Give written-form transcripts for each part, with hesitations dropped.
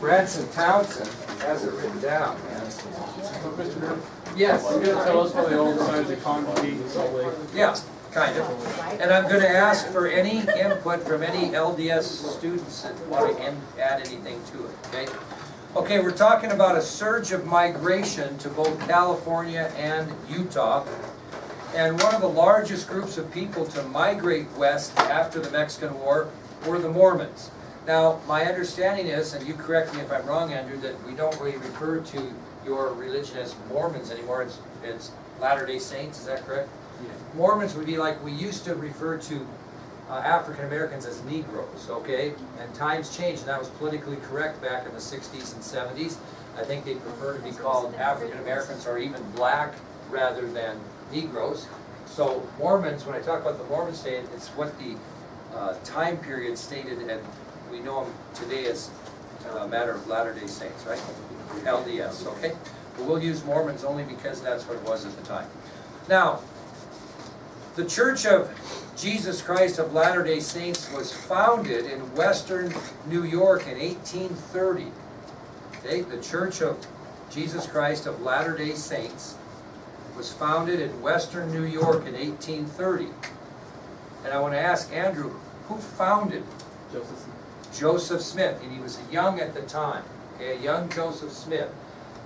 Branson Townsend has it written down, man. So, Mr. Durham, Yes. you're going to tell us why they all decided to congregate in Salt Lake? Yeah, kind of. And I'm going to ask for any input from any LDS students that want to add anything to it, okay? Okay, we're talking about a surge of migration to both California and Utah. And one of the largest groups of people to migrate west after the Mexican War were the Mormons. Now, my understanding is, and you correct me if I'm wrong, Andrew, that we don't really refer to your religion as Mormons anymore. It's Latter-day Saints, is that correct? Yeah. Mormons would be like we used to refer to African Americans as Negroes, okay? And times changed, and that was politically correct back in the 60s and 70s. I think they prefer to be called African Americans or even black rather than Negroes. So Mormons, when I talk about the Mormon state, it's what the time period stated, and we know them today as a matter of Latter-day Saints, right? LDS, okay? But we'll use Mormons only because that's what it was at the time. Now, the Church of Jesus Christ of Latter-day Saints was founded in Western New York in 1830. Okay? The Church of Jesus Christ of Latter-day Saints was founded in Western New York in 1830. And I want to ask Andrew, who founded Joseph Smith. Joseph Smith? And he was young at the time, okay, a young Joseph Smith.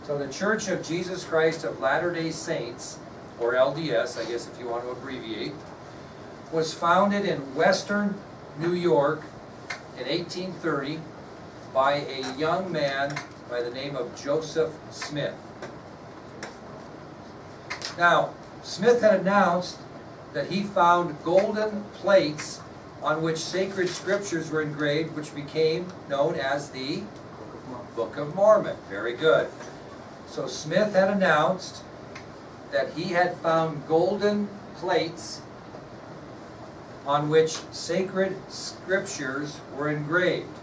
So the Church of Jesus Christ of Latter-day Saints, or LDS, I guess if you want to abbreviate, was founded in Western New York in 1830 by a young man by the name of Joseph Smith. Now, Smith had announced that he found golden plates on which sacred scriptures were engraved, which became known as the Book of Mormon. Very good. So Smith had announced that he had found golden plates on which sacred scriptures were engraved,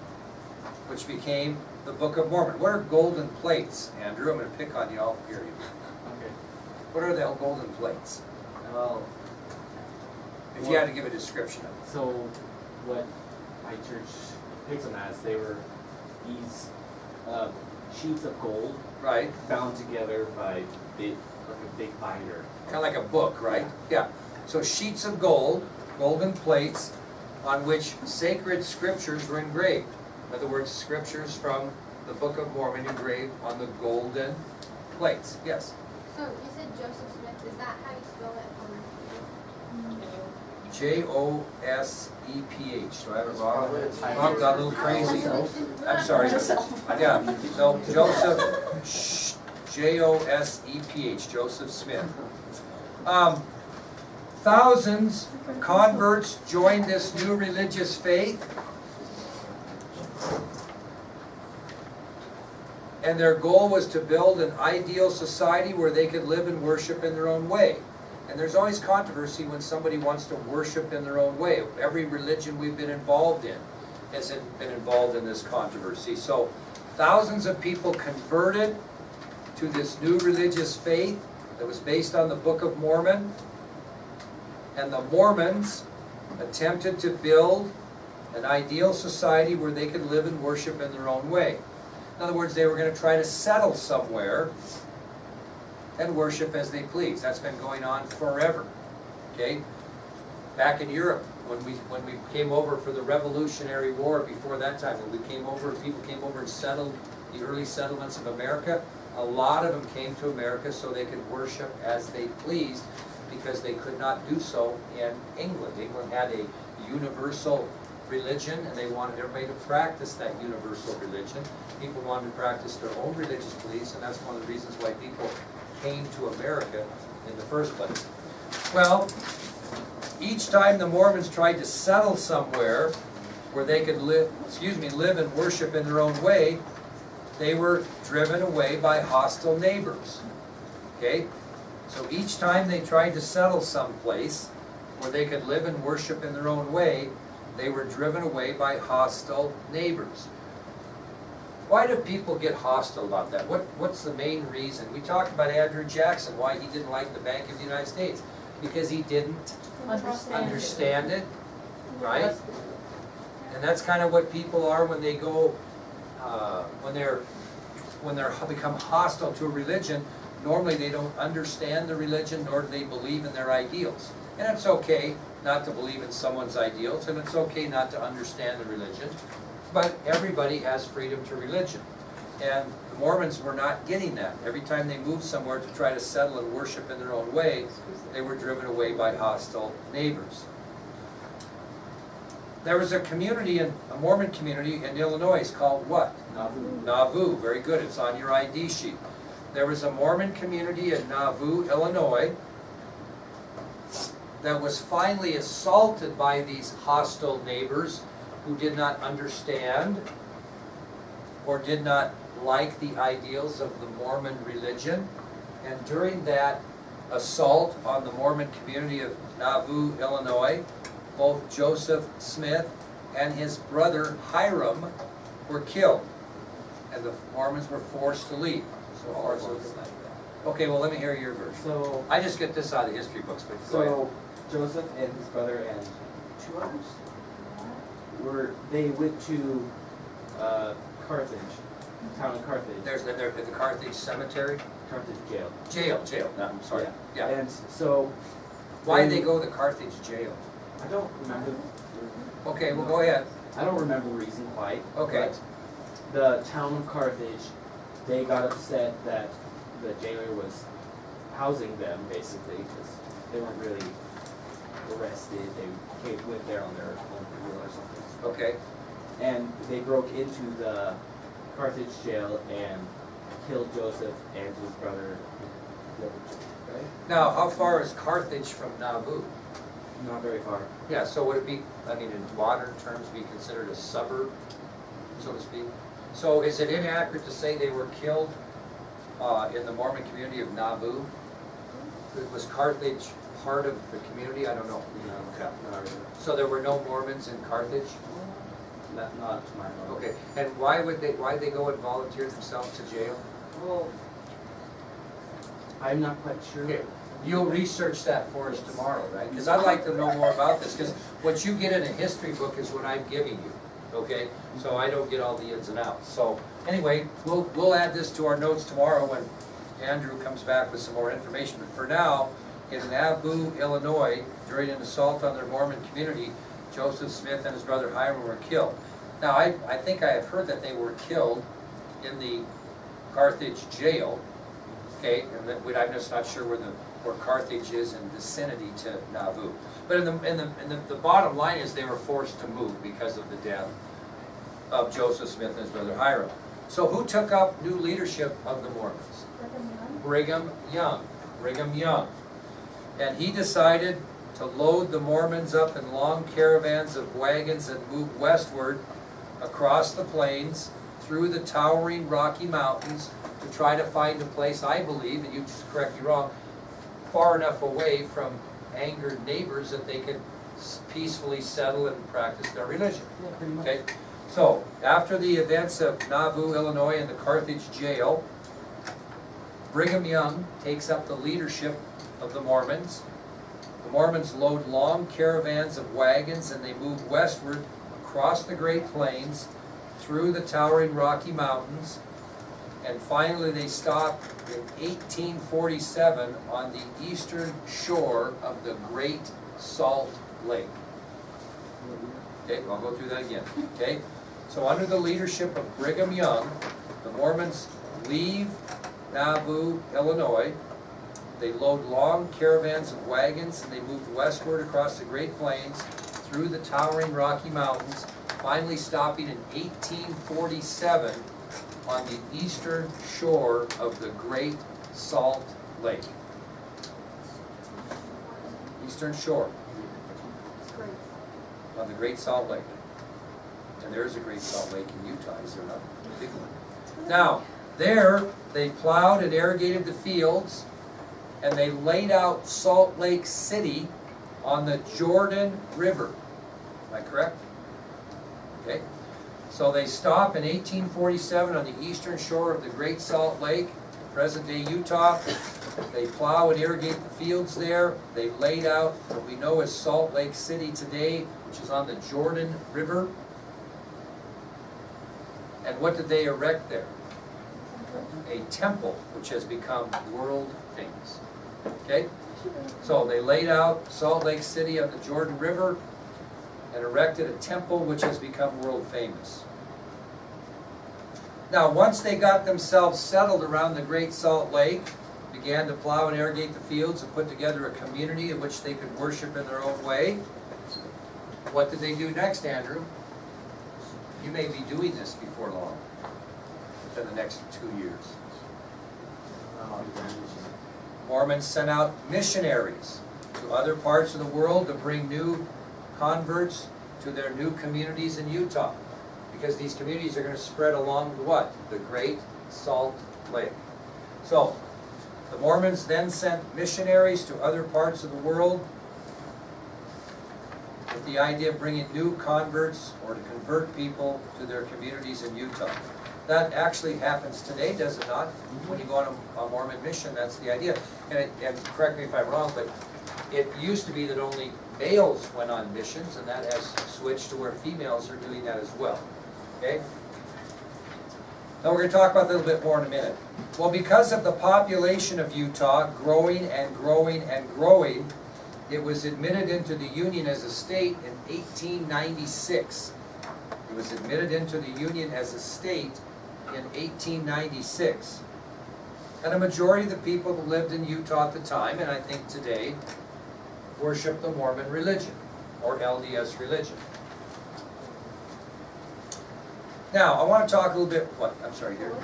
which became the Book of Mormon. What are golden plates, Andrew? I'm going to pick on you all here. Okay. What are the golden plates? Well, If you had to give a description of it. so what my church picks them as, they were these sheets of gold Right. bound together by like a big binder. Kind of like a book, right? Yeah. So sheets of gold, golden plates, on which sacred scriptures were engraved. In other words, scriptures from the Book of Mormon engraved on the golden plates. Yes? So you said Joseph Smith. Is that how you spell it? J-O-S-E-P-H. Do I have it wrong? Probably. Mom got a little crazy. I'm sorry. Yeah. No, Joseph, J-O-S-E-P-H, Joseph Smith. Thousands of converts joined this new religious faith, and their goal was to build an ideal society where they could live and worship in their own way. And there's always controversy when somebody wants to worship in their own way. Every religion we've been involved in has been involved in this controversy. So thousands of people converted to this new religious faith that was based on the Book of Mormon. And the Mormons attempted to build an ideal society where they could live and worship in their own way. In other words, they were going to try to settle somewhere and worship as they please. That's been going on forever. Okay? Back in Europe, when we came over for the Revolutionary War, before that time, when people came over and settled the early settlements of America, a lot of them came to America so they could worship as they pleased, because they could not do so in England. England had a universal religion, and they wanted everybody to practice that universal religion. People wanted to practice their own religious beliefs, and that's one of the reasons why people came to America in the first place. Well, each time the Mormons tried to settle somewhere where they could live and worship in their own way, they were driven away by hostile neighbors. Okay? So each time they tried to settle someplace where they could live and worship in their own way, they were driven away by hostile neighbors. Why do people get hostile about that? What's the main reason? We talked about Andrew Jackson, why he didn't like the Bank of the United States. Because he didn't understand it, right? And that's kind of what people are when they go when they're become hostile to a religion, normally they don't understand the religion, nor do they believe in their ideals. And it's okay not to believe in someone's ideals, and it's okay not to understand the religion, but everybody has freedom to religion. And the Mormons were not getting that. Every time they moved somewhere to try to settle and worship in their own way, they were driven away by hostile neighbors. There was a community, a Mormon community in Illinois called what? Nauvoo. Nauvoo, very good, it's on your ID sheet. There was a Mormon community in Nauvoo, Illinois, that was finally assaulted by these hostile neighbors who did not understand or did not like the ideals of the Mormon religion. And during that assault on the Mormon community of Nauvoo, Illinois, both Joseph Smith and his brother Hiram were killed, and the Mormons were forced to leave. So ours looks like that. Okay, well, let me hear your version. So, I just get this out of the history books, but go ahead. so Joseph and his brother and 2 others they went to Carthage, town of Carthage. There's the Carthage Cemetery? Carthage Jail, jail. no, I'm sorry. Yeah. And so Why did they go to the Carthage jail? I don't remember. Okay, well, go ahead. I don't remember the reason quite. Okay. But the town of Carthage, they got upset that the jailer was housing them basically because they weren't really arrested. They went there on their own will or something. Okay. And they broke into the Carthage jail and killed Joseph and his brother. Right? Now, how far is Carthage from Nauvoo? Not very far. Yeah, so would it be, I mean, in modern terms, be considered a suburb, so to speak? So is it inaccurate to say they were killed in the Mormon community of Nauvoo? Was Carthage part of the community? I don't know. No, not really. So there were no Mormons in Carthage? Not to my knowledge. Okay, and why'd they go and volunteer themselves to jail? Well, I'm not quite sure. Okay, you'll research that for us tomorrow, right? Because I'd like to know more about this, because what you get in a history book is what I'm giving you, okay? So I don't get all the ins and outs. So anyway, we'll add this to our notes tomorrow when Andrew comes back with some more information. But for now, in Nauvoo, Illinois, during an assault on their Mormon community, Joseph Smith and his brother Hiram were killed. Now, I think I have heard that they were killed in the Carthage jail, okay? And that I'm just not sure where Carthage is in vicinity to Nauvoo. But the bottom line is they were forced to move because of the death of Joseph Smith and his brother Hiram. So who took up new leadership of the Mormons? Brigham Young. Brigham Young. And he decided to load the Mormons up in long caravans of wagons and move westward across the plains through the towering Rocky Mountains to try to find a place, I believe, and you just correct me wrong, far enough away from angered neighbors that they could peacefully settle and practice their religion. Yeah, pretty much. Okay, so after the events of Nauvoo, Illinois, and the Carthage jail, Brigham Young takes up the leadership of the Mormons. The Mormons load long caravans of wagons and they move westward across the Great Plains, through the towering Rocky Mountains, and finally they stop in 1847 on the eastern shore of the Great Salt Lake. Okay, I'll go through that again. Okay, so under the leadership of Brigham Young, the Mormons leave Nauvoo, Illinois. They load long caravans of wagons and they move westward across the Great Plains through the towering Rocky Mountains, finally stopping in 1847 on the eastern shore of the Great Salt Lake. Eastern shore on the Great Salt Lake. And there's a Great Salt Lake in Utah, is there not? Big one. Now, there they plowed and irrigated the fields, and they laid out Salt Lake City on the Jordan River. Am I correct? Okay. So they stop in 1847 on the eastern shore of the Great Salt Lake, present-day Utah. They plow and irrigate the fields there. They laid out what we know as Salt Lake City today, which is on the Jordan River. And what did they erect there? A temple, which has become world famous. Okay? So they laid out Salt Lake City on the Jordan River and erected a temple which has become world famous. Now, once they got themselves settled around the Great Salt Lake, began to plow and irrigate the fields and put together a community in which they could worship in their own way, what did they do next, Andrew? You may be doing this before long, within the next 2 years. Mormons sent out missionaries to other parts of the world to bring new converts to their new communities in Utah. Because these communities are going to spread along the what? The Great Salt Lake. So, the Mormons then sent missionaries to other parts of the world with the idea of bringing new converts or to convert people to their communities in Utah. That actually happens today, does it not? When you go on a Mormon mission, that's the idea. And correct me if I'm wrong, but it used to be that only males went on missions, and that has switched to where females are doing that as well. Okay? Now we're going to talk about that a little bit more in a minute. Well, because of the population of Utah growing and growing and growing, it was admitted into the Union as a state in 1896. It was admitted into the Union as a state in 1896. And a majority of the people who lived in Utah at the time, and I think today, worship the Mormon religion, or LDS religion. Now, I want to talk a little bit, what? I'm sorry, here.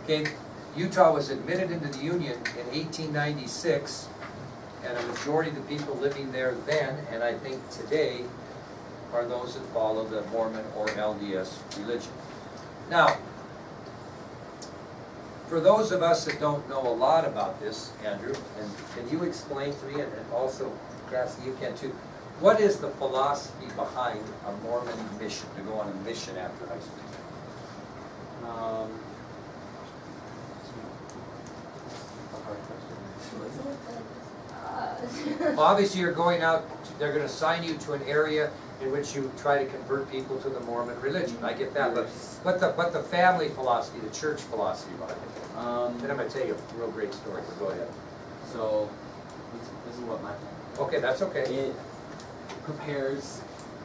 Okay, Utah was admitted into the Union in 1896, and a majority of the people living there then, and I think today, are those that follow the Mormon or LDS religion. Now, for those of us that don't know a lot about this, Andrew, and can you explain to me, and also, Cassie, you can too, what is the philosophy behind a Mormon mission, to go on a mission after high school? That's a hard question. Well, obviously you're going out, they're going to assign you to an area in which you try to convert people to the Mormon religion. I get that, but the family philosophy, the church philosophy behind it. Then I'm going to tell you a real great story, but go ahead. So, this is what my family. Okay, that's okay. It prepares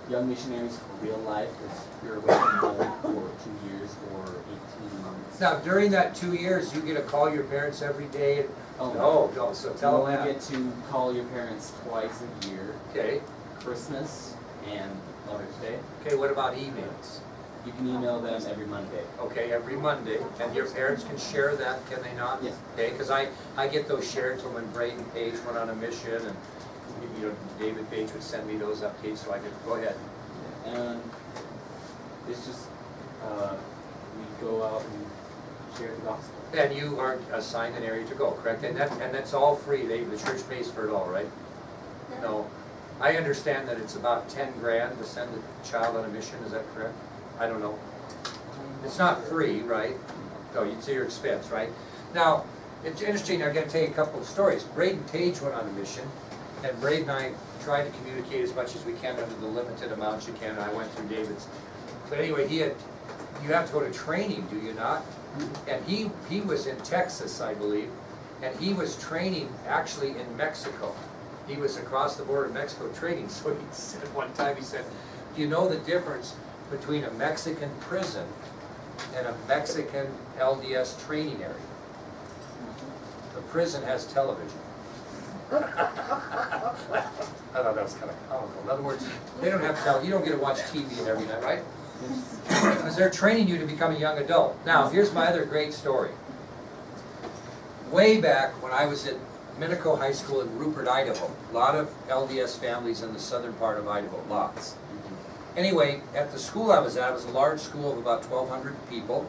young missionaries for real life, because you're away from home for 2 years or 18 months. Now, during that 2 years, you get to call your parents every day. Oh, No, so tell them you that. get to call your parents twice a year, Okay, Christmas and Mother's Day. okay, what about emails? You can email them every Monday. Okay, every Monday, and your parents can share that, can they not? Yes. Okay, because I get those shared from when Braden Page went on a mission, and you know, David Page would send me those updates, so I could, go ahead. And it's just, we go out and share the gospel. And you are assigned an area to go, correct? And that's all free, the church pays for it all, right? No. I understand that it's about 10 grand to send a child on a mission, is that correct? I don't know. It's not free, right? No, it's your expense, right? Now, it's interesting, I'm going to tell you a couple of stories. Braden Page went on a mission, and Braden and I tried to communicate as much as we can under the limited amounts you can, and I went through David's. But anyway, you have to go to training, do you not? And he was in Texas, I believe, and he was training actually in Mexico. He was across the border in Mexico training, so he said one time, he said, do you know the difference between a Mexican prison and a Mexican LDS training area? The prison has television. I thought that was kind of comical. In other words, they don't have you don't get to watch TV every night, right? Because they're training you to become a young adult. Now, here's my other great story. Way back when I was at Minico High School in Rupert, Idaho, a lot of LDS families in the southern part of Idaho, lots. Anyway, at the school I was at, it was a large school of about 1,200 people,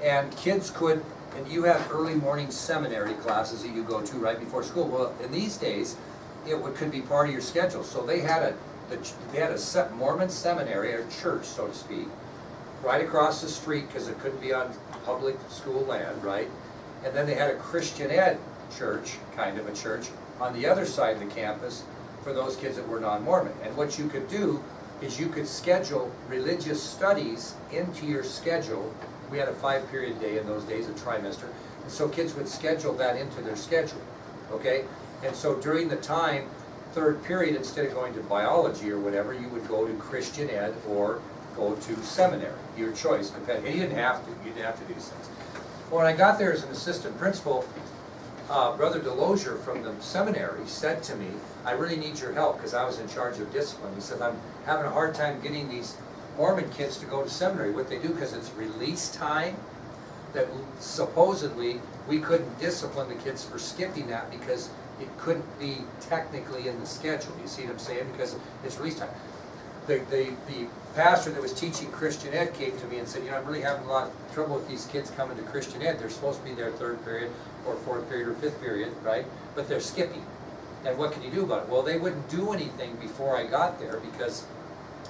and kids could, and you have early morning seminary classes that you go to right before school. Well, in these days, could be part of your schedule. So they had a Mormon seminary, or church, so to speak, right across the street, because it couldn't be on public school land, right? And then they had a Christian ed church, kind of a church, on the other side of the campus for those kids that were non-Mormon. And what you could do is you could schedule religious studies into your schedule. We had a 5-period day in those days, a trimester, and so kids would schedule that into their schedule, okay? And so during the time, 3rd period, instead of going to biology or whatever, you would go to Christian ed or go to seminary, your choice, depending. And you didn't have to do these things. When I got there as an assistant principal, Brother Delosier from the seminary said to me, I really need your help, because I was in charge of discipline. He said, I'm having a hard time getting these Mormon kids to go to seminary. What they do, because it's release time, that supposedly we couldn't discipline the kids for skipping that because it couldn't be technically in the schedule. You see what I'm saying? Because it's release time. The pastor that was teaching Christian ed came to me and said, you know, I'm really having a lot of trouble with these kids coming to Christian ed. They're supposed to be there 3rd period or 4th period or 5th period, right? But they're skipping. And what can you do about it? Well, they wouldn't do anything before I got there because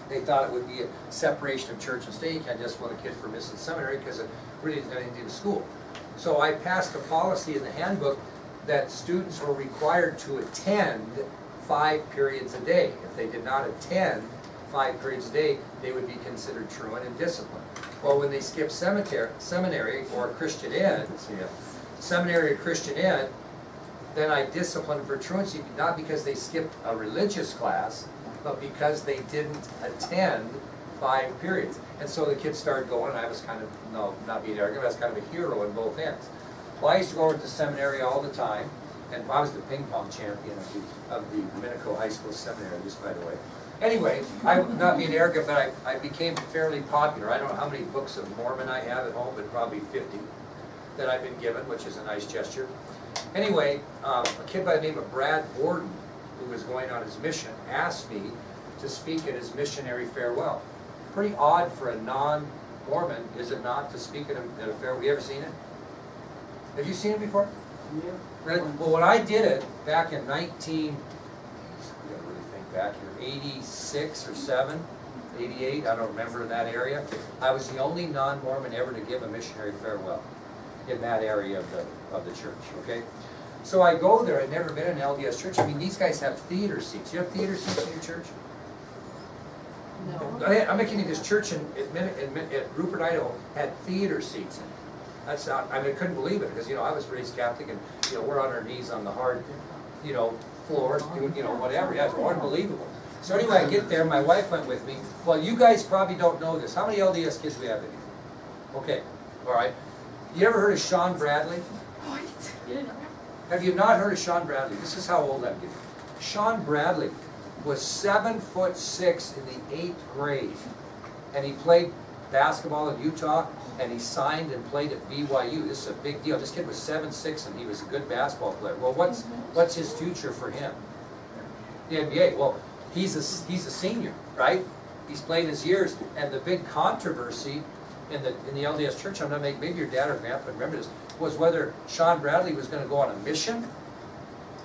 they thought it would be a separation of church and state. You can't discipline a kid for missing seminary because it really isn't anything to do with school. So I passed a policy in the handbook that students were required to attend 5 periods a day. If they did not attend 5 periods a day, they would be considered truant and disciplined. Well, when they skip seminary or Christian ed, seminary or Christian ed, then I disciplined for truancy, not because they skipped a religious class, but because they didn't attend 5 periods. And so the kids started going, and I was kind of, no, not being arrogant, I was kind of a hero on both ends. Well, I used to go over to the seminary all the time, and I was the ping pong champion of the Minico High School Seminary, just by the way. Anyway, I'm not being arrogant, but I became fairly popular. I don't know how many books of Mormon I have at home, but probably 50 that I've been given, which is a nice gesture. Anyway, a kid by the name of Brad Borden, who was going on his mission, asked me to speak at his missionary farewell. Pretty odd for a non-Mormon, is it not, to speak at a farewell? Have you ever seen it? Have you seen it before? Yeah. Really? Well, when I did it back in 86 or 7, 88, I don't remember, in that area, I was the only non-Mormon ever to give a missionary farewell in that area of the church, okay? So I go there. I'd never been in an LDS church. I mean, these guys have theater seats. You have theater seats in your church? No. I'm making you, this church at Rupert, Idaho, had theater seats in it. That's not, I mean, I couldn't believe it because, you know, I was raised Catholic and, you know, we're on our knees on the hard, you know, floor, doing, you know, whatever. Yeah, it's unbelievable. So anyway, I get there. My wife went with me. Well, you guys probably don't know this. How many LDS kids do we have in here? Okay, all right. You ever heard of Sean Bradley? What? Have you not heard of Sean Bradley? This is how old I'm getting. Sean Bradley was 7'6" in the 8th grade, and he played basketball in Utah, and he signed and played at BYU. This is a big deal. This kid was 7'6", and he was a good basketball player. Well, what's his future for him? The NBA. Well, he's a senior, right? He's playing his years, and the big controversy in the LDS church, I'm not making, maybe your dad or grandpa remember this, was whether Sean Bradley was going to go on a mission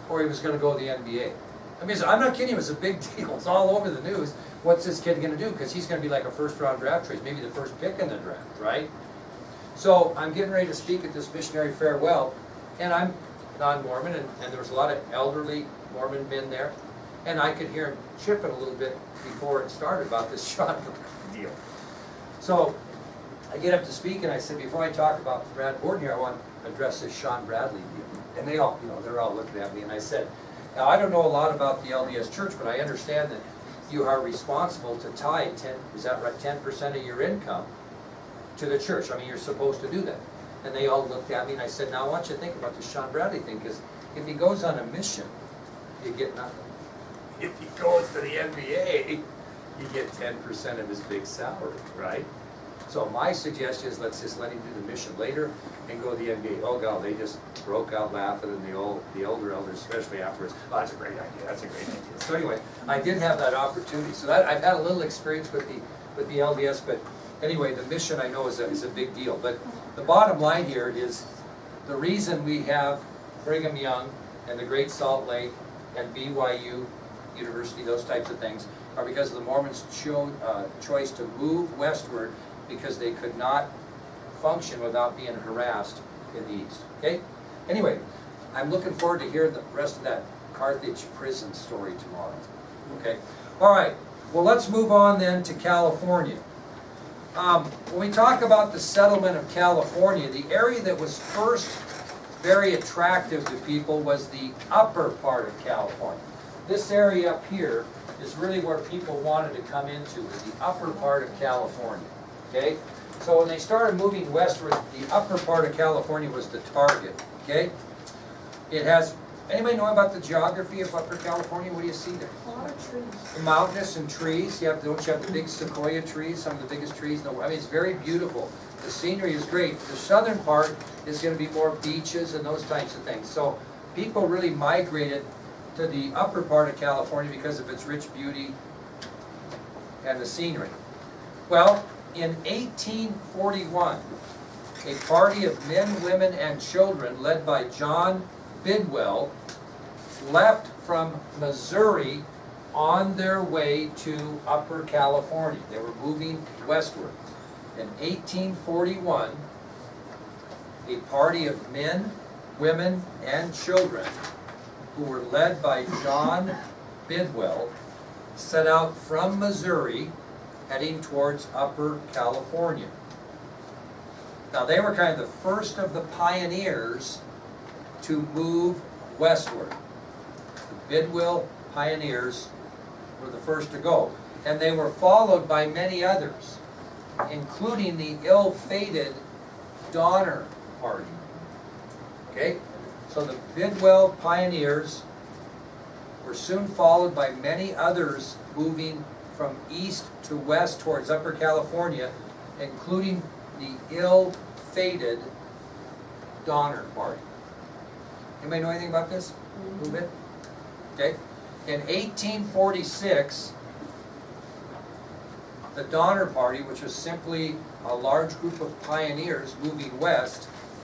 or he was going to go to the NBA. I mean, I'm not kidding you, it was a big deal. It's all over the news. What's this kid going to do? Because he's going to be like a first-round draft choice, maybe the first pick in the draft, right? So I'm getting ready to speak at this missionary farewell, and I'm non-Mormon, and there was a lot of elderly Mormon men there, and I could hear him chipping a little bit before it started about this Sean Bradley deal. So I get up to speak, and I said, before I talk about Brad Borden here, I want to address this Sean Bradley deal. And they all, you know, they're all looking at me, and I said, now I don't know a lot about the LDS church, but I understand that you are responsible to tithe 10% of your income to the church. I mean, you're supposed to do that. And they all looked at me, and I said, now I want you to think about the Sean Bradley thing, because if he goes on a mission, you get nothing. If he goes to the NBA, you get 10% of his big salary, right? So my suggestion is let's just let him do the mission later and go to the NBA. Oh God, they just broke out laughing, and the older elders, especially afterwards, oh, that's a great idea, that's a great idea. So anyway, I did have that opportunity. So that, I've had a little experience with the LDS, but anyway, the mission I know is a big deal. But the bottom line here is the reason we have Brigham Young and the Great Salt Lake and BYU University, those types of things, are because of the Mormons' choice to move westward because they could not function without being harassed in the east. Okay? Anyway, I'm looking forward to hearing the rest of that Carthage prison story tomorrow. Okay? All right. Well, let's move on then to California. When we talk about the settlement of California, the area that was first very attractive to people was the upper part of California. This area up here is really where people wanted to come into, is the upper part of California, okay? So when they started moving westward, the upper part of California was the target, okay? It has, anybody know about the geography of Upper California? What do you see there? A lot of trees. Mountainous and trees. Don't you have the big sequoia trees, some of the biggest trees in the world? I mean, it's very beautiful. The scenery is great. The southern part is going to be more beaches and those types of things. So people really migrated to the upper part of California because of its rich beauty and the scenery. Well, in 1841, a party of men, women, and children led by John Bidwell left from Missouri on their way to Upper California. They were moving westward. In 1841, a party of men, women, and children who were led by John Bidwell set out from Missouri heading towards Upper California. Now they were kind of the first of the pioneers to move westward. The Bidwell pioneers were the first to go. And they were followed by many others, including the ill-fated Donner Party. Okay? So the Bidwell pioneers were soon followed by many others moving from east to west towards Upper California, including the ill-fated Donner Party. Anybody know anything about this movement? Okay. In 1846, the Donner Party, which was simply a large group of pioneers moving west,